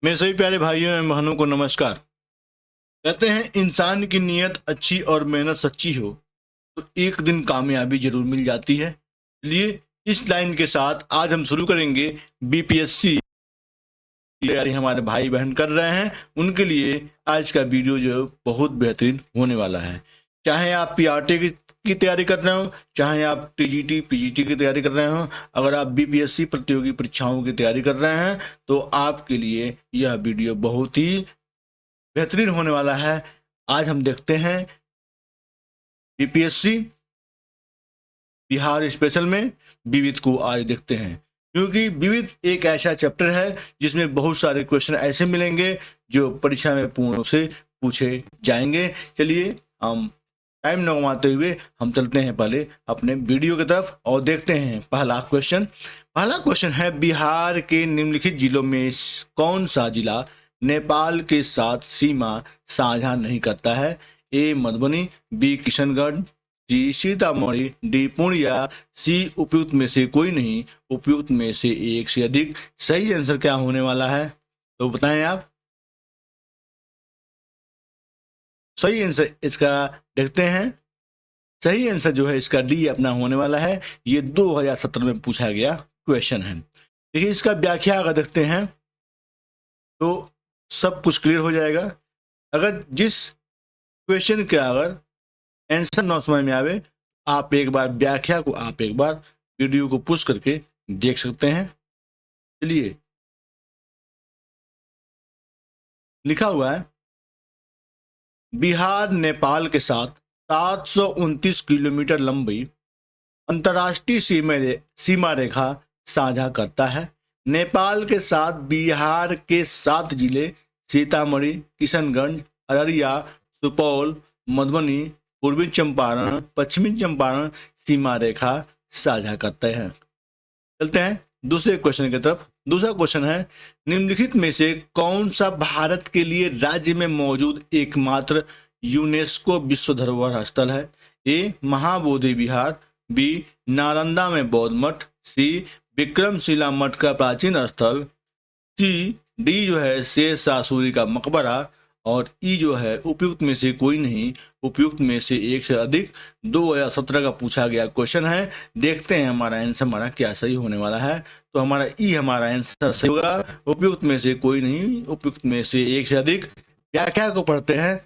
मेरे सभी प्यारे भाइयों एवं बहनों को नमस्कार। कहते हैं इंसान की नीयत अच्छी और मेहनत सच्ची हो तो एक दिन कामयाबी जरूर मिल जाती है। इसलिए इस लाइन के साथ आज हम शुरू करेंगे बीपीएससी तैयारी हमारे भाई बहन कर रहे हैं उनके लिए आज का वीडियो जो बहुत बेहतरीन होने वाला है। चाहे आप पीआरटी की तैयारी कर रहे हो, चाहे आप टीजीटी पीजीटी की तैयारी कर रहे हो, अगर आप बीपीएससी प्रतियोगी परीक्षाओं की तैयारी कर रहे हैं तो आपके लिए यह वीडियो बहुत ही बेहतरीन होने वाला है। आज हम देखते हैं बीपीएससी बिहार स्पेशल में विविध को आज देखते हैं, क्योंकि विविध एक ऐसा चैप्टर है जिसमें बहुत सारे क्वेश्चन ऐसे मिलेंगे जो परीक्षा में पूर्ण रूप से पूछे जाएंगे। चलिए हम टाइम न गंवाते हुए हम चलते हैं पहले अपने वीडियो की तरफ और देखते हैं पहला क्वेश्चन। पहला क्वेश्चन है, बिहार के निम्नलिखित जिलों में कौन सा जिला नेपाल के साथ सीमा साझा नहीं करता है? ए मधुबनी, बी किशनगढ़, सी सीतामढ़ी, डी पूर्णिया, सी उपयुक्त में से कोई नहीं, उपयुक्त में से एक से अधिक। सही आंसर क्या होने वाला है तो बताएं आप। सही आंसर इसका देखते हैं। सही आंसर जो है इसका डी अपना होने वाला है। ये 2017 में पूछा गया क्वेश्चन है। देखिए इसका व्याख्या अगर देखते हैं तो सब कुछ क्लियर हो जाएगा। अगर जिस क्वेश्चन के अगर आंसर न समझ में आवे, आप एक बार व्याख्या को आप एक बार वीडियो को पुश करके देख सकते हैं। चलिए लिखा हुआ है, बिहार नेपाल के साथ 729 किलोमीटर लंबी अंतर्राष्ट्रीय सीमा रेखा साझा करता है। नेपाल के साथ बिहार के 7 जिले सीतामढ़ी, किशनगंज, अररिया, सुपौल, मधुबनी, पूर्वी चंपारण, पश्चिमी चंपारण सीमा रेखा साझा करते हैं। चलते हैं दूसरे क्वेश्चन की तरफ। दूसरा क्वेश्चन है, निम्नलिखित में से कौन सा भारत के लिए राज्य में मौजूद एकमात्र यूनेस्को विश्व धरोहर स्थल है? ए महाबोधि विहार, बी नालंदा में बौद्ध मठ, सी विक्रमशिला मठ का प्राचीन स्थल, सी डी जो है शेष शाह का मकबरा, और ई जो है उपयुक्त में से कोई नहीं, उपयुक्त में से एक से अधिक। 2017 का पूछा गया क्वेश्चन है। देखते हैं हमारा आंसर हमारा क्या सही होने वाला है। तो हमारा ई हमारा आंसर सही होगा, उपयुक्त में से कोई नहीं, उपयुक्त में से एक से अधिक। व्याख्या को पढ़ते हैं।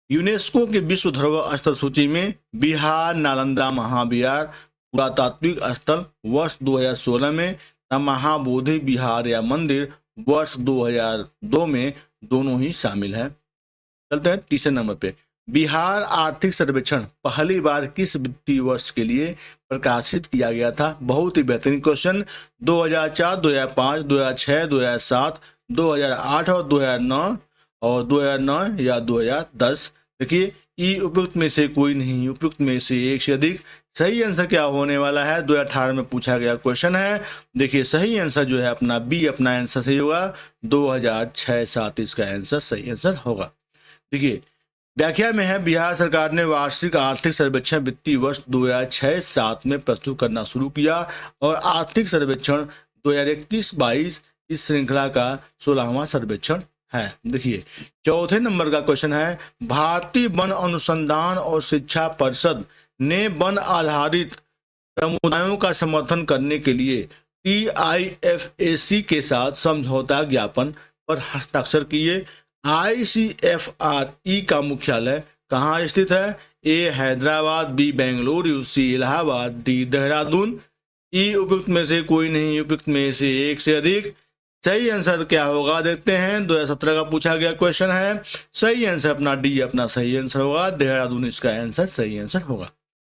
यूनेस्को के विश्व धरोहर स्थल सूची में बिहार नालंदा महाविहार पुरातात्विक स्थल वर्ष 2016 में, महाबोधि विहार या मंदिर वर्ष 2002 में, दोनों ही शामिल है। चलते हैं तीसरे नंबर पे। बिहार आर्थिक सर्वेक्षण पहली बार किस वित्तीय वर्ष के लिए प्रकाशित किया गया था? बहुत ही बेहतरीन क्वेश्चन। 2004, 2005, 2006, 2007, 2008 और 2009, और 2009 या 2010। देखिए ई उपयुक्त में से कोई नहीं, उपयुक्त में से एक से अधिक। सही आंसर क्या होने वाला है? 2018 में पूछा गया क्वेश्चन है। देखिए सही आंसर जो है अपना बी अपना आंसर सही होगा। 2006-07 इसका आंसर सही आंसर होगा। देखिए व्याख्या में है, बिहार सरकार ने वार्षिक आर्थिक सर्वेक्षण वित्तीय वर्ष 2006-07 में प्रस्तुत करना शुरू किया और आर्थिक सर्वेक्षण 2021-22 इस श्रृंखला का 16वां सर्वेक्षण है। देखिए चौथे नंबर का क्वेश्चन है, भारतीय वन अनुसंधान और शिक्षा परिषद ने वन आधारित समुदायों का समर्थन करने के लिए TIFAC के साथ समझौता ज्ञापन पर हस्ताक्षर किए। ICFRE का मुख्यालय कहाँ स्थित है? ए हैदराबाद, बी बेंगलुरु, सी इलाहाबाद, डी देहरादून। ई उपयुक्त में से कोई नहीं, उपयुक्त में से एक से अधिक। सही आंसर क्या होगा देखते हैं। 2017 का पूछा गया क्वेश्चन है। सही आंसर अपना डी अपना सही आंसर होगा। देहरादून इसका आंसर सही आंसर होगा।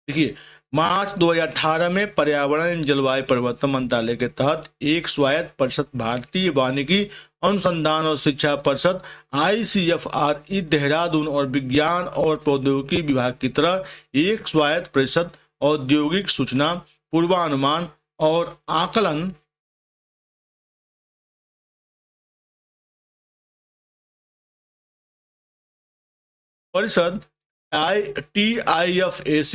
देखिए मार्च 2018 में पर्यावरण एवं जलवायु परिवर्तन मंत्रालय के तहत एक स्वायत्त परिषद भारतीय वानिकी अनुसंधान और शिक्षा परिषद ICFRE देहरादून और विज्ञान और प्रौद्योगिकी विभाग की तरह एक स्वायत्त परिषद औद्योगिक सूचना पूर्वानुमान और आकलन परिषद TIFAC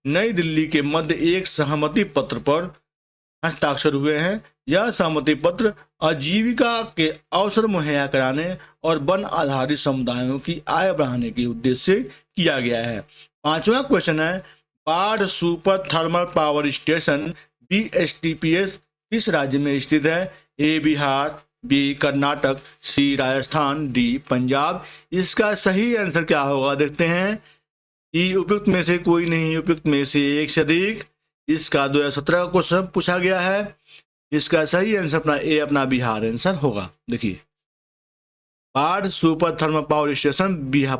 नई दिल्ली के मध्य एक सहमति पत्र पर हस्ताक्षर हुए हैं। यह सहमति पत्र आजीविका के अवसर मुहैया कराने और वन आधारित समुदायों की आय बढ़ाने के उद्देश्य से किया गया है। पांचवा क्वेश्चन है, बाढ़ super thermal power station BSTPS किस राज्य में स्थित है? ए बिहार, बी कर्नाटक, सी राजस्थान, डी पंजाब। इसका सही आंसर क्या होगा देखते हैं। ई उपयुक्त में से कोई नहीं, उपयुक्त में से एक से अधिक। इसका 2017 का क्वेश्चन पूछा गया है। इसका सही आंसर अपना ए, अपना बिहार आंसर होगा। देखिए, बाढ़ super thermal power station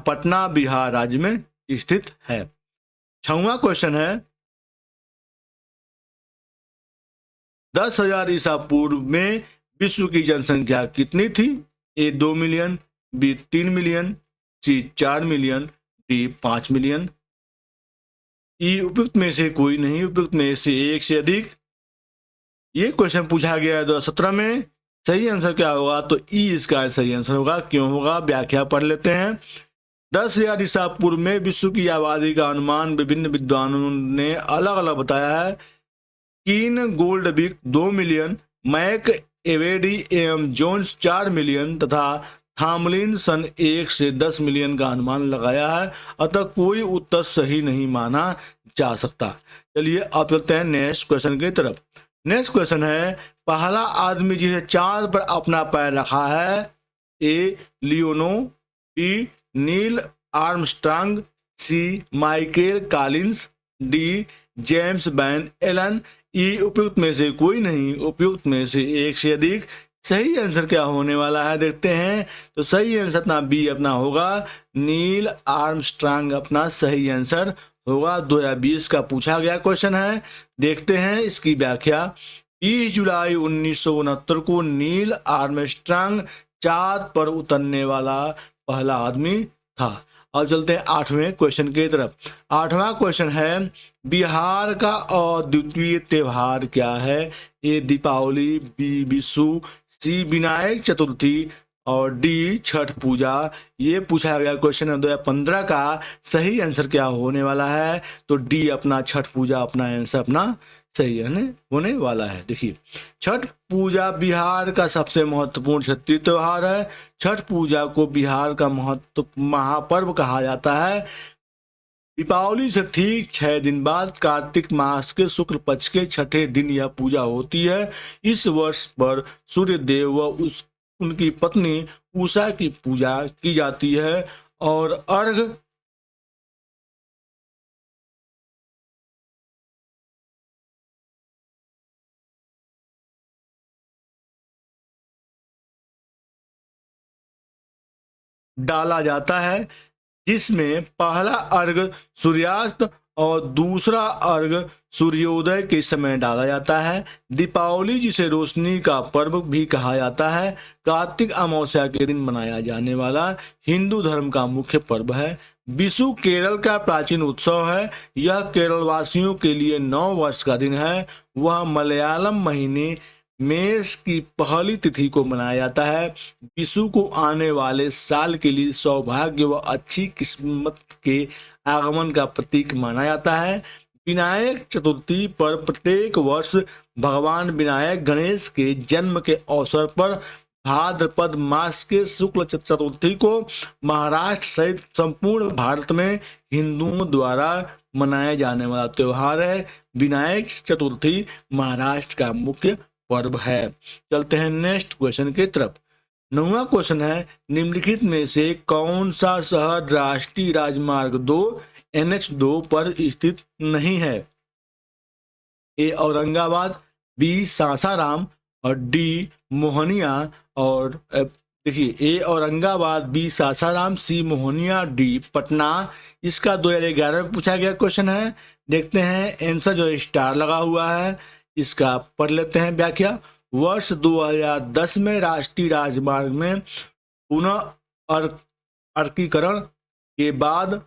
Patna Bihar राज्य में स्थित है। छठवां क्वेश्चन है, 10,000 ईसा पूर्व में विश्व की जनसंख्या कितनी थी? ए 2 मिलियन, बी 3 मिलियन, सी 4 मिलियन, डी 5 मिलियन। ई उपयुक्त में से कोई नहीं, उपयुक्त में से एक से अधिक। ये क्वेश्चन पूछा गया है 2017 में। सही आंसर क्या होगा? तो ई इसका सही आंसर होगा। क्यों होगा? व्याख्या पढ़ लेते हैं। 10,000 ईसा पूर्व में विश्व की आबादी का अनुमान विभिन्न विद्वानों ने अलग अलग बताया है। कीन गोल्डबिक 2 मिलियन, मैक एवेडी एम जोन्स 4 मिलियन तथा थामलिन सन 1 से 10 मिलियन का अनुमान लगाया है। अतः कोई उत्तर सही नहीं माना जा सकता। चलिए अब चलते हैं नेक्स्ट क्वेश्चन की तरफ। नेक्स्ट क्वेश्चन है, पहला आदमी जिसे चांद पर अपना पैर रखा है? A Leonov, B Neil Armstrong, C Michael Collins, D James Van Allen. E उपयुक्त में से कोई नहीं, उपयुक्त में से एक से अधिक। सही आंसर क्या होने वाला है देखते हैं। तो सही आंसर अपना बी अपना होगा, नील आर्मस्ट्रांग अपना सही आंसर होगा। 2020 का पूछा गया क्वेश्चन है, देखते हैं इसकी व्याख्या। 30 जुलाई 1969 को नील आर्मस्ट्रांग चांद पर उतरने वाला पहला आदमी था। अब चलते हैं 8वें क्वेश्चन की तरफ। 8वां क्वेश्चन है, बिहार का अद्वितीय त्योहार क्या है? ए दीपावली, बी विशु, सी विनायक चतुर्थी और डी छठ पूजा। ये पूछा गया क्वेश्चन है 2015 का। सही आंसर क्या होने वाला है? तो डी अपना छठ पूजा अपना आंसर अपना सही होने वाला है। देखिए, छठ पूजा बिहार का सबसे महत्वपूर्ण क्षेत्रीय त्योहार है। छठ पूजा को बिहार का महत्व महापर्व कहा जाता है। दीपावली से ठीक 6 दिन बाद कार्तिक मास के शुक्ल पक्ष के छठे दिन यह पूजा होती है। इस वर्ष पर सूर्य देव व उनकी पत्नी उषा की पूजा की जाती है और अर्घ डाला जाता है, जिसमें पहला अर्घ सूर्यास्त और दूसरा अर्घ सूर्योदय के समय डाला जाता है। दीपावली, जिसे रोशनी का पर्व भी कहा जाता है, कार्तिक अमावस्या के दिन मनाया जाने वाला हिंदू धर्म का मुख्य पर्व है। विशु केरल का प्राचीन उत्सव है। यह केरल वासियों के लिए नव वर्ष का दिन है। वह मलयालम महीने मेष की पहली तिथि को मनाया जाता है। विशु को आने वाले साल के लिए सौभाग्य व अच्छी किस्मत के आगमन का प्रतीक माना जाता है। विनायक चतुर्थी पर प्रत्येक वर्ष भगवान विनायक गणेश के जन्म के अवसर पर भाद्रपद मास के शुक्ल चतुर्थी को महाराष्ट्र सहित संपूर्ण भारत में हिंदुओं द्वारा मनाए जाने वाला त्योहार है। विनायक चतुर्थी महाराष्ट्र का मुख्य पर्व है। चलते हैं नेक्स्ट क्वेश्चन की तरफ। 9वां क्वेश्चन है, निम्नलिखित में से कौन सा शहर राष्ट्रीय राजमार्ग 2 NH2 पर स्थित नहीं है? ए औरंगाबाद, बी सासाराम और डी मोहनिया। और देखिए, ए औरंगाबाद, बी सासाराम, सी मोहनिया, डी पटना। इसका 2011 में पूछा गया क्वेश्चन है। देखते हैं आंसर जो स्टार लगा हुआ है, इसका पढ़ लेते हैं व्याख्या। वर्ष 2010 में राष्ट्रीय राजमार्ग में पुनः अर्कीकरण के बाद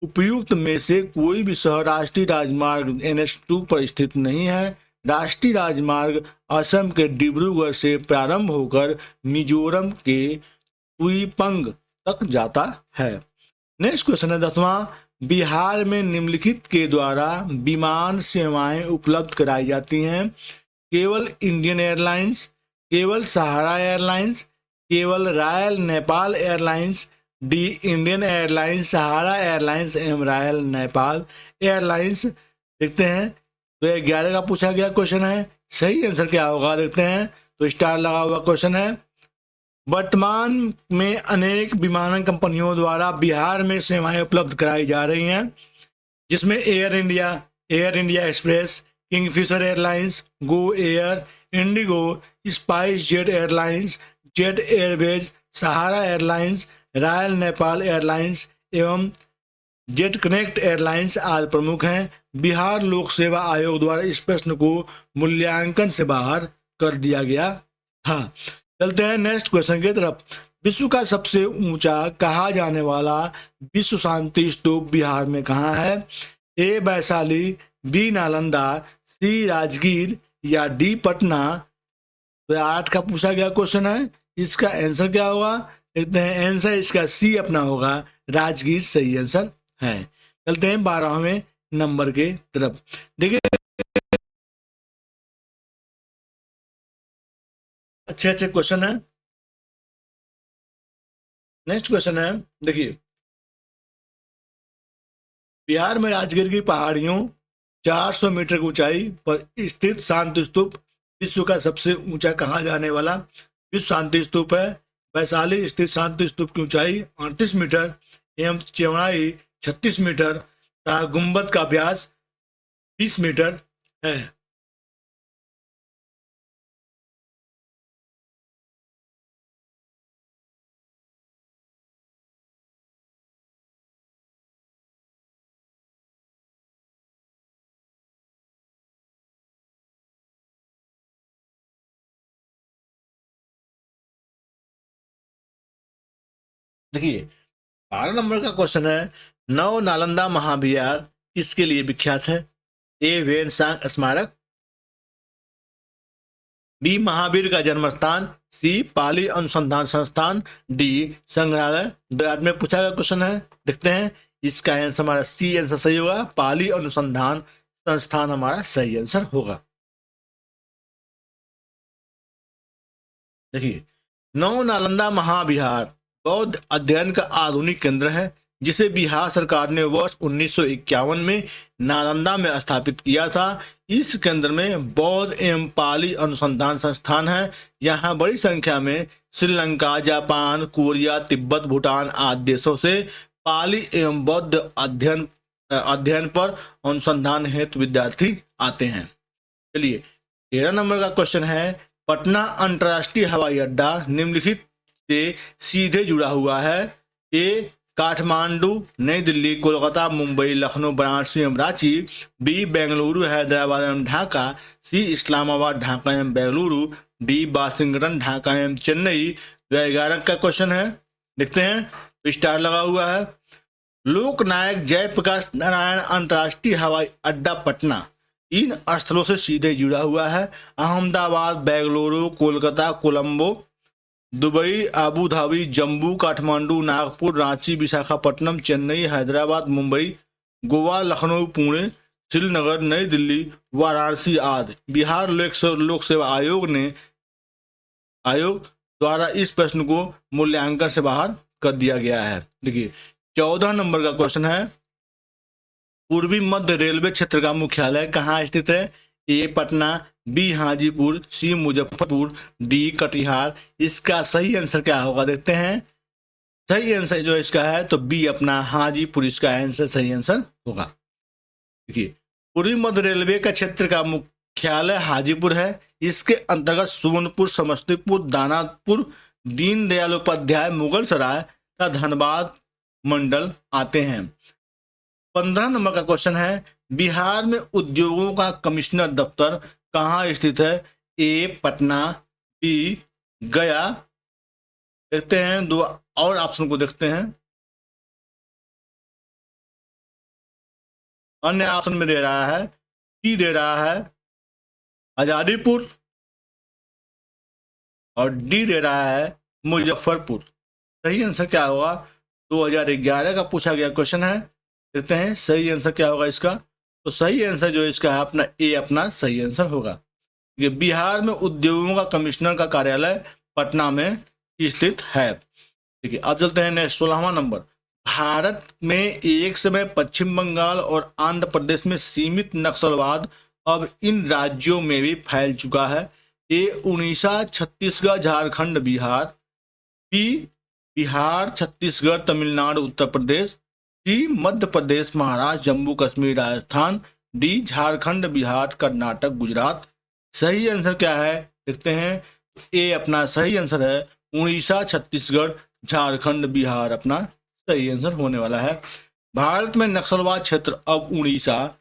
उपयुक्त में से कोई भी शहर राष्ट्रीय राजमार्ग NH2 पर स्थित नहीं है। राष्ट्रीय राजमार्ग असम के डिब्रूगढ़ से प्रारंभ होकर मिजोरम के तुईपंग तक जाता है। नेक्स्ट क्वेश्चन है 10वां, बिहार में निम्नलिखित के द्वारा विमान सेवाएं उपलब्ध कराई जाती हैं। केवल इंडियन एयरलाइंस, केवल सहारा एयरलाइंस, केवल Royal Nepal Airlines, D Indian Airlines, Sahara Airlines एवं रॉयल नेपाल एयरलाइंस। देखते हैं तो ये 11 का पूछा गया क्वेश्चन है। सही आंसर क्या होगा देखते हैं। तो स्टार लगा हुआ क्वेश्चन है। वर्तमान में अनेक विमानन कंपनियों द्वारा बिहार में सेवाएं उपलब्ध कराई जा रही हैं, जिसमें Air India Express, Kingfisher Airlines, Go Air, IndiGo, Spice Jet Airlines, Jet Airways, Sahara Airlines, Royal Nepal Airlines एवं जेट कनेक्ट एयरलाइंस आदि प्रमुख हैं। बिहार लोक सेवा आयोग द्वारा इस प्रश्न को मूल्यांकन से बाहर कर दिया गया था। चलते हैं नेक्स्ट क्वेश्चन की तरफ। विश्व का सबसे ऊंचा कहा जाने वाला विश्व शांति स्तूप बिहार में कहाँ है? ए वैशाली, बी नालंदा, सी राजगीर या डी पटना। तो 8 का पूछा गया क्वेश्चन है। इसका आंसर क्या होगा देखते हैं। आंसर इसका सी अपना होगा, राजगीर सही आंसर है। चलते हैं 12वें नंबर के तरफ। देखिए अच्छे अच्छे क्वेश्चन है। नेक्स्ट क्वेश्चन है, देखिए बिहार में राजगीर की पहाड़ियों 400 मीटर की ऊंचाई पर स्थित शांति स्तूप विश्व का सबसे ऊंचा कहा जाने वाला विश्व शांति स्तूप है। वैशाली स्थित शांति स्तूप की ऊंचाई 38 मीटर एवं चौड़ाई 36 मीटर तथा गुंबद का व्यास 20 मीटर है। देखिए 12 नंबर का क्वेश्चन है, नव नालंदा महाविहार किसके लिए विख्यात है? ए वेनसांग स्मारक, बी महावीर का जन्म स्थान, सी पाली अनुसंधान संस्थान, डी संग्रहालय। दो में पूछा गया क्वेश्चन है। देखते हैं इसका आंसर हमारा सी आंसर सही होगा, पाली अनुसंधान संस्थान हमारा सही आंसर होगा। देखिए नव नालंदा महाविहार बौद्ध अध्ययन का आधुनिक केंद्र है, जिसे बिहार सरकार ने वर्ष 1951 में नालंदा में स्थापित किया था। इस केंद्र में बौद्ध एवं पाली अनुसंधान संस्थान है। यहाँ बड़ी संख्या में श्रीलंका, जापान, कोरिया, तिब्बत, भूटान आदि देशों से पाली एवं बौद्ध अध्ययन पर अनुसंधान हेतु विद्यार्थी आते हैं। चलिए 13 नंबर का क्वेश्चन है, पटना अंतर्राष्ट्रीय हवाई अड्डा निम्नलिखित से सीधे जुड़ा हुआ है? ए काठमांडू, नई दिल्ली, कोलकाता, मुंबई, लखनऊ, वाराणसी एवं रांची, बी बेंगलुरु, हैदराबाद एवं ढाका, सी इस्लामाबाद, ढाका एवं बेंगलुरु, डी वाशिंगटन, ढाका एवं चेन्नई। 11 का क्वेश्चन है, देखते हैं तो स्टार लगा हुआ है। लोकनायक जयप्रकाश नारायण अंतर्राष्ट्रीय हवाई अड्डा पटना इन स्थलों से सीधे जुड़ा हुआ है। Ahmedabad, Bengaluru, Kolkata, Colombo, Dubai, Abu Dhabi, Jammu, Kathmandu, Nagpur, Ranchi, Visakhapatnam, Chennai, Hyderabad, Mumbai, Goa, Lucknow, Pune, Srinagar, नई दिल्ली, वाराणसी आदि। बिहार लोक सेवा आयोग द्वारा इस प्रश्न को मूल्यांकन से बाहर कर दिया गया है। देखिए 14 नंबर का क्वेश्चन है, पूर्वी मध्य रेलवे क्षेत्र का मुख्यालय कहाँ स्थित है? ए पटना, बी हाजीपुर, सी मुजफ्फरपुर, डी कटिहार। इसका सही आंसर क्या होगा देखते हैं। सही आंसर जो इसका है तो बी अपना हाजीपुर इसका आंसर सही आंसर होगा। देखिए पूर्वी मध्य रेलवे का क्षेत्र का मुख्यालय हाजीपुर है। इसके अंतर्गत सुवर्णपुर, समस्तीपुर, दानापुर, दीनदयाल उपाध्याय, मुगल सराय तथा धनबाद मंडल आते हैं। 15 नंबर का क्वेश्चन है, बिहार में उद्योगों का कमिश्नर दफ्तर कहाँ स्थित है? ए पटना, बी गया। देखते हैं दो और ऑप्शन को देखते हैं। अन्य ऑप्शन में दे रहा है, सी दे रहा है आजादीपुर और डी दे रहा है मुजफ्फरपुर। सही आंसर क्या होगा? 2011 का पूछा गया क्वेश्चन है। देखते हैं सही आंसर क्या होगा इसका। तो सही आंसर जो इसका है अपना ए अपना सही आंसर होगा। ये बिहार में उद्योगों का कमिश्नर का कार्यालय पटना में स्थित है। ठीक है, अब चलते हैं नेक्स्ट 16वां नंबर। भारत में एक समय पश्चिम बंगाल और आंध्र प्रदेश में सीमित नक्सलवाद अब इन राज्यों में भी फैल चुका है। ए उड़ीसा, छत्तीसगढ़, झारखंड, बिहार। बी बिहार, छत्तीसगढ़, तमिलनाडु, उत्तर प्रदेश। सी मध्य प्रदेश, महाराष्ट्र, जम्मू कश्मीर, राजस्थान। डी झारखंड, बिहार, कर्नाटक, गुजरात। सही आंसर क्या है देखते हैं। ए अपना सही आंसर है उड़ीसा, छत्तीसगढ़, झारखंड, बिहार अपना सही आंसर होने वाला है। भारत में नक्सलवाद क्षेत्र अब उड़ीसा,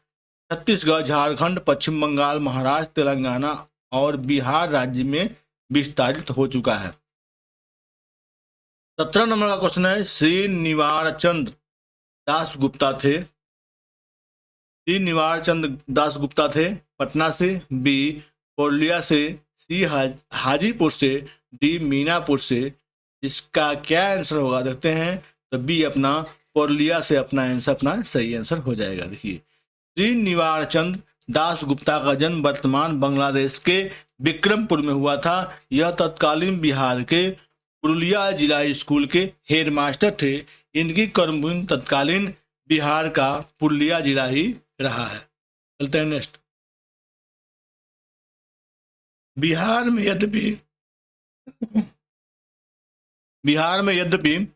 छत्तीसगढ़, झारखंड, पश्चिम बंगाल, महाराष्ट्र, तेलंगाना और बिहार राज्य में विस्तारित हो चुका है। 17 नंबर का क्वेश्चन है, श्री निवार चंद दास गुप्ता थे। श्री निवार चंद दास गुप्ता थे पटना से। बी पुरुलिया से। सी हाजीपुर से। डी मीनापुर से। इसका क्या आंसर होगा देखते हैं। तो बी अपना पुरुलिया से अपना आंसर अपना सही आंसर हो जाएगा। देखिए, श्री निवार चंद दास गुप्ता का जन्म वर्तमान बांग्लादेश के विक्रमपुर में हुआ था। यह तत्कालीन बिहार के पुरुलिया जिला स्कूल के हेडमास्टर थे। इनकी कर्मभूमि तत्कालीन बिहार का पुरुलिया जिला ही रहा है। चलते हैं नेक्स्ट। बिहार में यद्यपि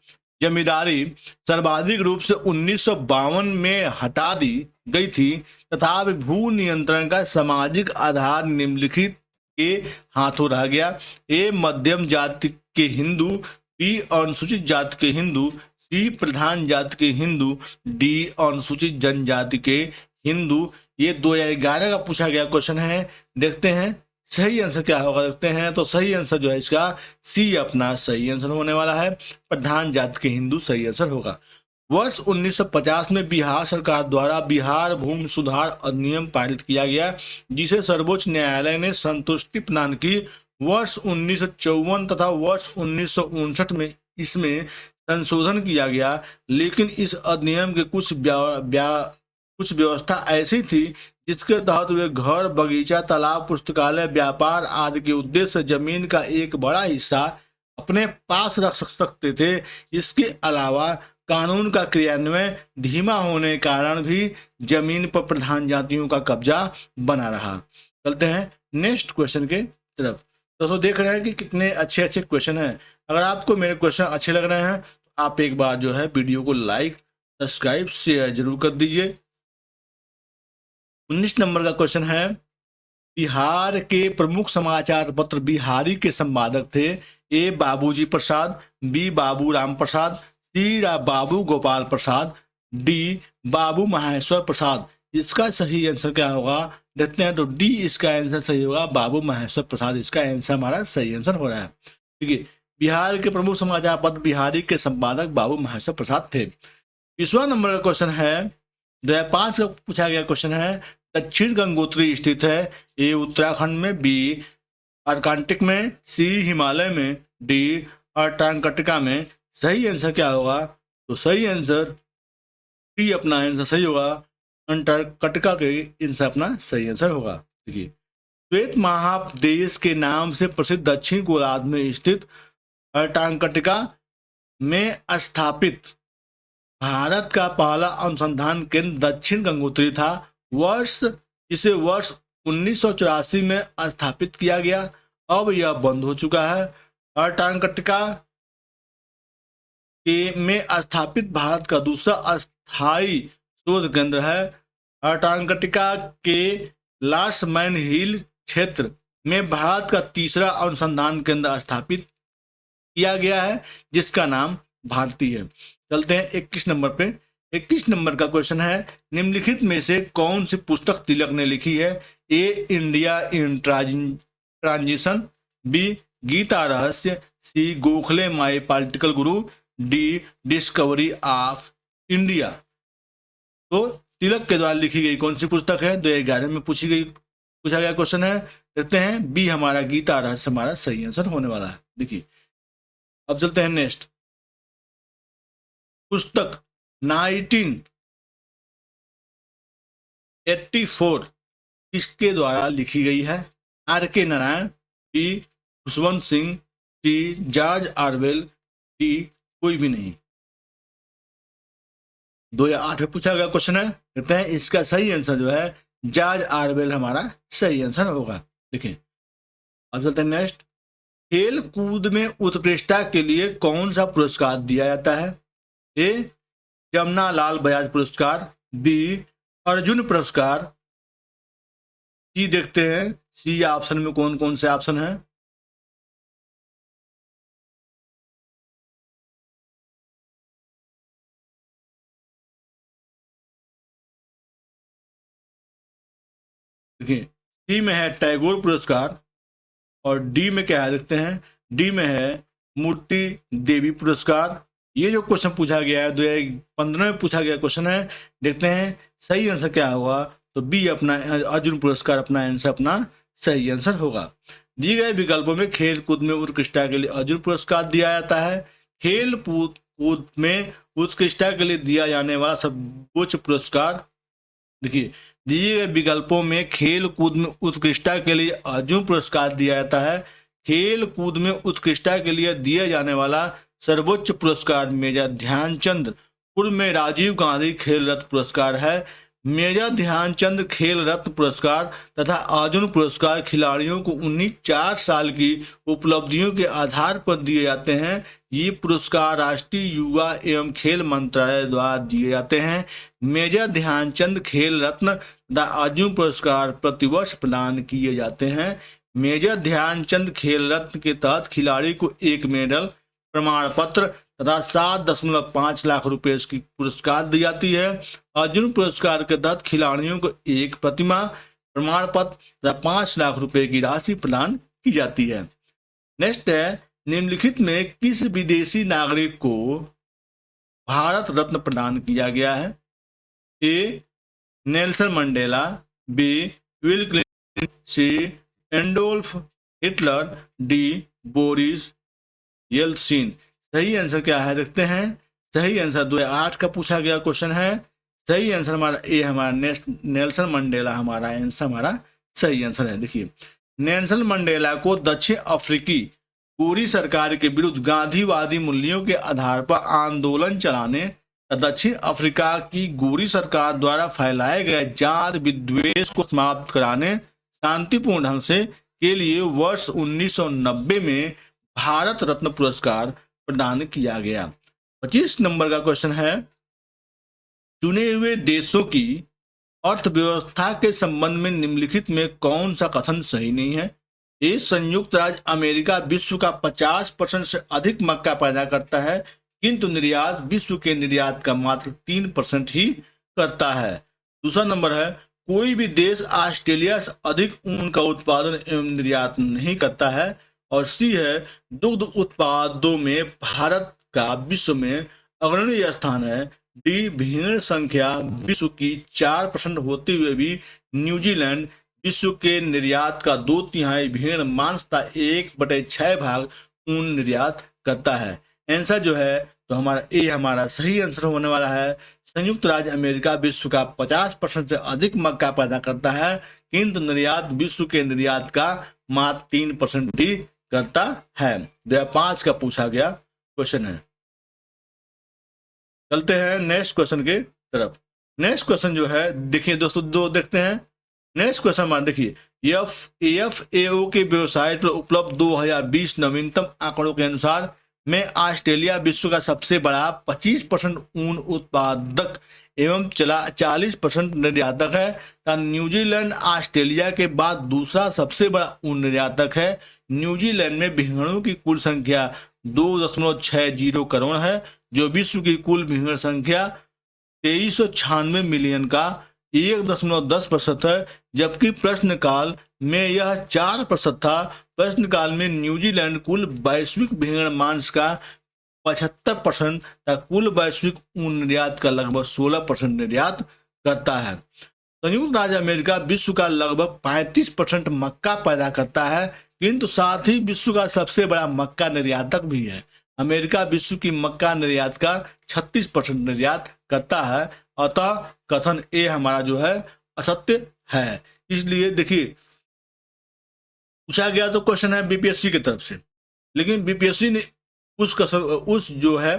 जमींदारी सर्वाधिक रूप से 1952 में हटा दी गई थी, तथापि भू नियंत्रण का सामाजिक आधार निम्नलिखित के हाथों रह गया। ए मध्यम जाति के हिंदू। बी अनुसूचित जाति के हिंदू। सी प्रधान जाति के हिंदू। डी अनुसूचित जनजाति के हिंदू। ये 2011 का पूछा गया क्वेश्चन है। देखते हैं सही आंसर क्या होगा देखते हैं। तो सही आंसर जो है इसका सी अपना सही आंसर होने वाला है। प्रधान जाति के हिंदू सही आंसर होगा। वर्ष 1950 में बिहार सरकार द्वारा बिहार भूमि सुधार अधिनियम पारित किया गया, जिसे सर्वोच्च न्यायालय ने संतुष्टि प्रदान की। वर्ष 1954 तथा वर्ष 1959 में इसमें संशोधन किया गया, लेकिन इस अधिनियम के कुछ व्यवस्था ऐसी थी जिसके तहत वे घर, बगीचा, तालाब, पुस्तकालय, व्यापार आदि के उद्देश्य से जमीन का एक बड़ा हिस्सा अपने पास रख सकते थे। इसके अलावा कानून का क्रियान्वयन धीमा होने के कारण भी जमीन पर प्रधान जातियों का कब्जा बना रहा। चलते हैं नेक्स्ट क्वेश्चन के तरफ। दोस्तों देख रहे हैं कि कितने अच्छे अच्छे क्वेश्चन हैं। अगर आपको मेरे क्वेश्चन अच्छे लग रहे हैं तो आप एक बार जो है वीडियो को लाइक, सब्सक्राइब, शेयर जरूर कर दीजिए। 19 नंबर का क्वेश्चन है, बिहार के प्रमुख समाचार पत्र बिहारी के संपादक थे। ए बाबूजी प्रसाद। बी बाबू राम प्रसाद। सी बाबू गोपाल प्रसाद। डी बाबू महेश्वर प्रसाद। इसका सही आंसर क्या होगा देखते हैं। तो डी इसका आंसर सही होगा, बाबू महेश्वर प्रसाद इसका आंसर हमारा सही आंसर हो रहा है। ठीक है, बिहार के प्रमुख समाचार पत्र बिहारी के संपादक बाबू महेश्वर प्रसाद थे। 20वां नंबर का क्वेश्चन है, 2005 का पूछा गया क्वेश्चन है, दक्षिण गंगोत्री स्थित है। ए उत्तराखंड में। बी अर्कांटिक में। सी हिमालय में। डी अंटार्कटिका में। सही आंसर क्या होगा तो सही आंसर डी अपना आंसर सही होगा, अंटार्कटिका के आंसर अपना सही आंसर होगा। देखिए, श्वेत महादेश के नाम से प्रसिद्ध दक्षिण गोलार्ध में स्थित अंटार्कटिका में स्थापित भारत का पहला अनुसंधान केंद्र दक्षिण गंगोत्री था। इसे वर्ष 1984 में स्थापित किया गया। अब यह बंद हो चुका है। अंटार्कटिका में स्थापित भारत का दूसरा अस्थायी शोध केंद्र है। अंटार्कटिका के लार्समैन हिल क्षेत्र में भारत का तीसरा अनुसंधान केंद्र स्थापित किया गया है, जिसका नाम भारती है। चलते हैं 21 नंबर पे। 21 नंबर का क्वेश्चन है, निम्नलिखित में से कौन सी पुस्तक तिलक ने लिखी है। A India in transition. B Gita Rahasya. C Gokhale my political guru. D discovery of India. तो तिलक के द्वारा लिखी गई कौन सी पुस्तक है 2011 में पूछा गया क्वेश्चन है। देखते हैं बी हमारा गीता रहस्य हमारा सही आंसर होने वाला है। देखिए, अब चलते हैं नेक्स्ट। पुस्तक 1984 किसके द्वारा लिखी गई है। आर के Narayan, B Khushwant Singh, C George Orwell, D कोई भी नहीं। 2008 में पूछा गया क्वेश्चन है, कहते हैं इसका सही आंसर जो है जॉर्ज ऑरवेल हमारा सही आंसर होगा। देखिए अब चलते हैं नेक्स्ट। खेल कूद में उत्कृष्टता के लिए कौन सा पुरस्कार दिया जाता है? ए जमुना लाल बजाज पुरस्कार, बी अर्जुन पुरस्कार, सी देखते हैं सी ऑप्शन में कौन कौन से ऑप्शन है। देखिए सी में है टैगोर पुरस्कार, और डी में क्या है देखते हैं, डी में है मूर्ति देवी पुरस्कार। ये जो क्वेश्चन पूछा गया है 2015 में पूछा गया क्वेश्चन है, देखते हैं सही आंसर क्या होगा। तो बी अपना अर्जुन पुरस्कार अपना आंसर अपना सही आंसर होगा। दिए गए विकल्पों में खेल कूद में उत्कृष्टता के लिए अर्जुन पुरस्कार दिया जाता है। खेल कूद में उत्कृष्टता के लिए दिया जाने वाला सर्वोच्च पुरस्कार, देखिए दिए गए विकल्पों में खेल कूद में उत्कृष्टता के लिए अर्जुन पुरस्कार दिया जाता है। खेल कूद में उत्कृष्टता के लिए दिया जाने वाला सर्वोच्च पुरस्कार मेजर ध्यानचंद पूर्व में राजीव गांधी खेल रत्न पुरस्कार है। मेजर ध्यानचंद खेल रत्न पुरस्कार तथा अर्जुन पुरस्कार खिलाड़ियों को 4 साल की उपलब्धियों के आधार पर दिए जाते हैं। ये पुरस्कार राष्ट्रीय युवा एवं खेल मंत्रालय द्वारा दिए जाते हैं। मेजर ध्यानचंद खेल रत्न तथा अर्जुन पुरस्कार प्रतिवर्ष प्रदान किए जाते हैं। मेजर ध्यानचंद खेल रत्न के तहत खिलाड़ी को एक मेडल, प्रमाण पत्र तथा 7.5 लाख रुपए की पुरस्कार दी जाती है। अर्जुन पुरस्कार के तहत खिलाड़ियों को एक प्रतिमा, प्रमाण पत्र तथा 5 लाख रुपए की राशि प्रदान की जाती है। नेक्स्ट है, निम्नलिखित में किस विदेशी नागरिक को भारत रत्न प्रदान किया गया है? A Nelson Mandela, B Bill Clinton, C Adolf Hitler, D Boris Yeltsin. सही आंसर क्या है देखते हैं। सही आंसर 2008 का पूछा गया क्वेश्चन है। सही आंसर हमारा ए हमारा नेल्सन मंडेला हमारा आंसर हमारा सही आंसर है। देखिए नेल्सन मंडेला को दक्षिण अफ्रीकी गोरी सरकार के विरुद्ध गांधीवादी मूल्यों के आधार पर आंदोलन चलाने, दक्षिण अफ्रीका की गोरी सरकार द्वारा फैलाए गए जात विद्वेष को समाप्त कराने शांतिपूर्ण ढंग से के लिए वर्ष 1990 में भारत रत्न पुरस्कार प्रदान किया गया। 25 नंबर का क्वेश्चन है, चुने हुए देशों की अर्थव्यवस्था के संबंध में निम्नलिखित में कौन सा कथन सही नहीं है? ए संयुक्त राज्य अमेरिका विश्व का 50% से अधिक मक्का पैदा करता है, किंतु निर्यात विश्व के निर्यात का मात्र 3% ही करता है। दूसरा नंबर है, कोई भी देश ऑस्ट्रेलिया से अधिक ऊन का उत्पादन एवं निर्यात नहीं करता है। और सी है, दुग्ध उत्पादों में भारत का विश्व में अग्रणी स्थान है। डी भेड़ संख्या विश्व की 4% होते हुए भी न्यूजीलैंड विश्व के निर्यात का 2/3 भेड़ मांस का 1/6 भाग ऊन निर्यात करता है। आंसर जो है तो हमारा ए हमारा सही आंसर होने वाला है। संयुक्त राज्य अमेरिका विश्व का 50% से अधिक मक्का पैदा करता है, किंतु निर्यात विश्व के निर्यात का मात्र 3% ही करता है। 2005 का पूछा गया क्वेश्चन है। चलते हैं नेक्स्ट क्वेश्चन के तरफ। नेक्स्ट क्वेश्चन जो है देखिए दोस्तों, दो देखते हैं। नेक्स्ट क्वेश्चन मान देखिए, एफएओ के वेबसाइट पर उपलब्ध 2020 नवीनतम आंकड़ों के अनुसार में ऑस्ट्रेलिया विश्व का सबसे बड़ा 25% ऊन उत्पादक एवं 40% निर्यातक है, तथा न्यूजीलैंड ऑस्ट्रेलिया के बाद दूसरा सबसे बड़ा ऊन निर्यातक है। न्यूजीलैंड में भेड़ों की कुल संख्या 2.60 करोड़ है, जो विश्व की कुल भेड़ संख्या 2396 मिलियन का 1.10% है, जबकि प्रश्नकाल में यह 4% था। प्रश्नकाल में न्यूजीलैंड कुल वैश्विक भेड़ मांस का 75% तथा कुल वैश्विक ऊन निर्यात का लगभग 16% निर्यात करता है। संयुक्त राज्य अमेरिका विश्व का लगभग 35% मक्का पैदा करता है, किंतु साथ ही विश्व का सबसे बड़ा मक्का निर्यातक भी है। अमेरिका विश्व की मक्का निर्यात का 36% निर्यात करता है, अतः कथन ए हमारा जो है असत्य है। इसलिए देखिए पूछा गया तो क्वेश्चन है बीपीएससी की तरफ से, लेकिन बीपीएससी ने उस जो है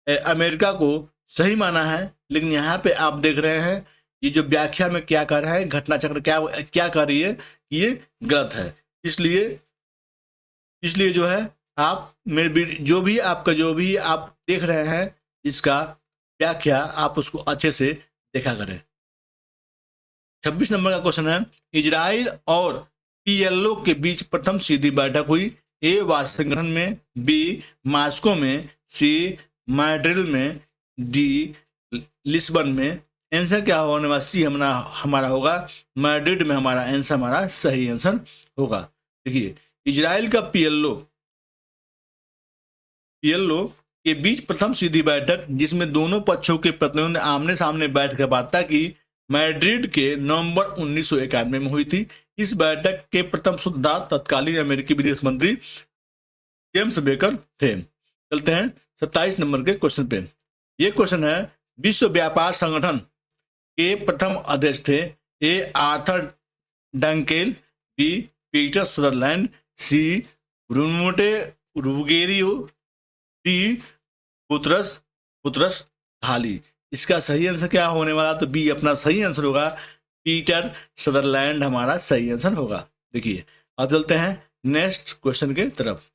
अमेरिका को सही माना है, लेकिन यहाँ पे आप देख रहे हैं ये जो व्याख्या में क्या कर रहा है, घटना चक्र क्या क्या कर रही है कि ये गलत है। इसलिए जो है आप मेरे जो भी आप देख रहे हैं इसका व्याख्या आप उसको अच्छे से देखा करें। 26 नंबर का क्वेश्चन है, इजराइल और पीएलओ के बीच प्रथम सीधी बैठक हुई। ए वाशिंगटन में, बी मॉस्को में, सी मैड्रिड में, डी लिस्बन में। आंसर क्या होने वाला? सी हमारा होगा मैड्रिड में। हमारा आंसर, हमारा सही आंसर होगा। देखिए, इजराइल का पीएलओ के बीच प्रथम सीधी बैठक जिसमें दोनों पक्षों के प्रतिनिधियों ने आमने सामने बैठकर वार्ता की, मैड्रिड के नवंबर 1991 में हुई थी। इस बैठक के प्रथम सूत्रधार तत्कालीन अमेरिकी विदेश मंत्री जेम्स बेकर थे। चलते हैं 27 नंबर के क्वेश्चन पे। ये क्वेश्चन है, विश्व व्यापार संगठन के प्रथम अध्यक्ष थे। ए Arthur Dunkel, B Peter Sutherland, सी ब्रूनोटे रुगेरियो, डी बुतरस हाली। इसका सही आंसर क्या होने वाला? तो बी अपना सही आंसर होगा, पीटर सदरलैंड हमारा सही आंसर होगा। देखिए, अब चलते हैं नेक्स्ट क्वेश्चन के तरफ।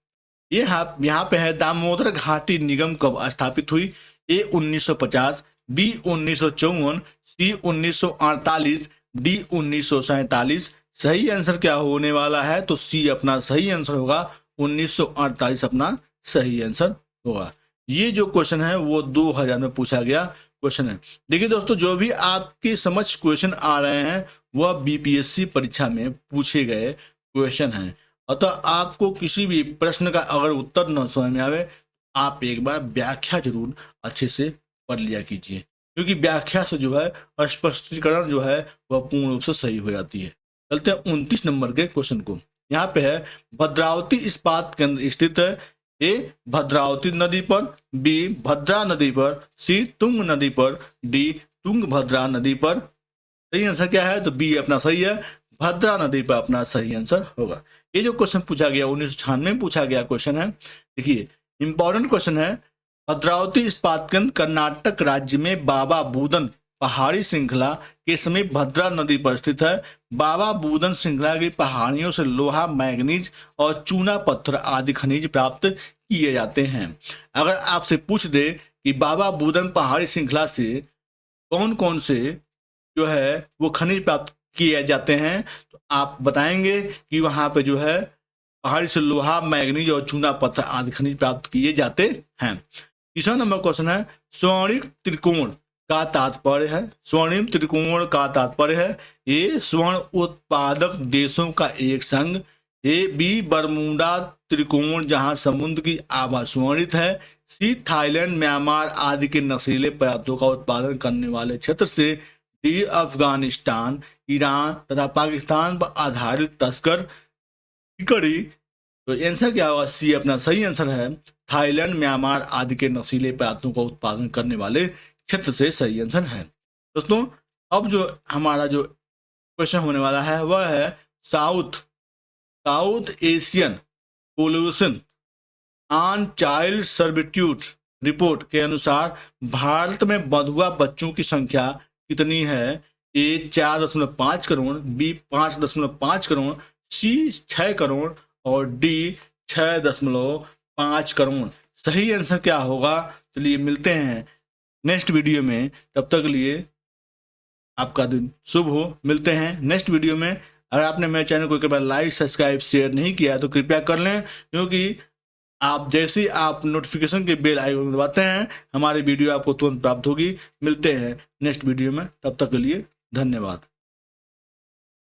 ये यहाँ पे है, दामोदर घाटी निगम कब स्थापित हुई? ए 1950, बी 1954, सी 1948, डी 1947। सही आंसर क्या होने वाला है? तो सी अपना सही आंसर होगा, 1948 अपना सही आंसर होगा। ये जो क्वेश्चन है वो 2000 में पूछा गया क्वेश्चन है। देखिए दोस्तों, जो भी आपके समझ क्वेश्चन आ रहे हैं वह बीपीएससी परीक्षा में पूछे गए क्वेश्चन हैं। अतः आपको किसी भी प्रश्न का अगर उत्तर न समझ में आवे, आप एक बार व्याख्या जरूर अच्छे से पढ़ लिया कीजिए, क्योंकि व्याख्या से जो है स्पष्टीकरण जो है वह पूर्ण रूप से सही हो जाती है। चलते हैं 29 नंबर के क्वेश्चन को। यहाँ पे है, भद्रावती इस्पात केंद्र स्थित है। ए भद्रावती नदी पर, बी भद्रा नदी पर, सी तुंग नदी पर, डी तुंगभद्रा नदी पर। सही आंसर क्या है? तो बी अपना सही है, भद्रा नदी पर अपना सही आंसर होगा। ये जो क्वेश्चन पूछा गया 1996 में पूछा गया क्वेश्चन है। देखिए, इंपॉर्टेंट क्वेश्चन है। भद्रावती इस्पात केंद्र कर्नाटक राज्य में बाबा बूदन पहाड़ी श्रृंखला के समीप भद्रा नदी पर स्थित है। बाबा बूदन श्रृंखला की पहाड़ियों से लोहा, मैग्नीज और चूना पत्थर आदि खनिज प्राप्त किए जाते हैं। अगर आपसे पूछ दे कि बाबा बूदन पहाड़ी श्रृंखला से कौन कौन से जो है वो खनिज प्राप्त किए जाते हैं, तो आप बताएंगे कि वहां पे जो है पहाड़ी से लोहा, मैग्नीज और चूना पत्थर आदि खनिज प्राप्त किए जाते हैं। तीसरा नंबर क्वेश्चन है, स्वर्णिम त्रिकोण का तात्पर्य है। स्वर्णिम त्रिकोण का तात्पर्य है, ए स्वर्ण उत्पादक देशों का एक संघ, ए बी बरमूडा त्रिकोण जहां समुद्र की आभा स्वर्णित है, सी थाईलैंड, म्यांमार आदि के नशीले पदार्थों का उत्पादन करने वाले क्षेत्र से, डी अफगानिस्तान, ईरान तथा पाकिस्तान पर आधारित तस्कर कड़ी। तो आंसर क्या होगा? सी अपना सही आंसर है, थाईलैंड, म्यांमार आदि के नशीले पदार्थों का उत्पादन करने वाले क्षेत्र से सही आंसर है। दोस्तों, अब जो हमारा जो क्वेश्चन होने वाला है वह है, south Asian pollution on child servitude report के अनुसार भारत में बंधुआ बच्चों की संख्या कितनी है? ए 4.5 करोड़, बी 5.5 करोड़, सी 6 करोड़ और डी 6.5 करोड़। सही आंसर क्या होगा? चलिए मिलते हैं नेक्स्ट वीडियो में। तब तक के लिए आपका दिन शुभ हो। मिलते हैं नेक्स्ट वीडियो में। अगर आपने मेरे चैनल को कृपया लाइक, सब्सक्राइब, शेयर नहीं किया तो कृपया कर लें, क्योंकि आप जैसे ही आप नोटिफिकेशन के बेल आइकन दबाते हैं हमारी वीडियो आपको तुरंत प्राप्त होगी। मिलते हैं नेक्स्ट वीडियो में, तब तक के लिए धन्यवाद।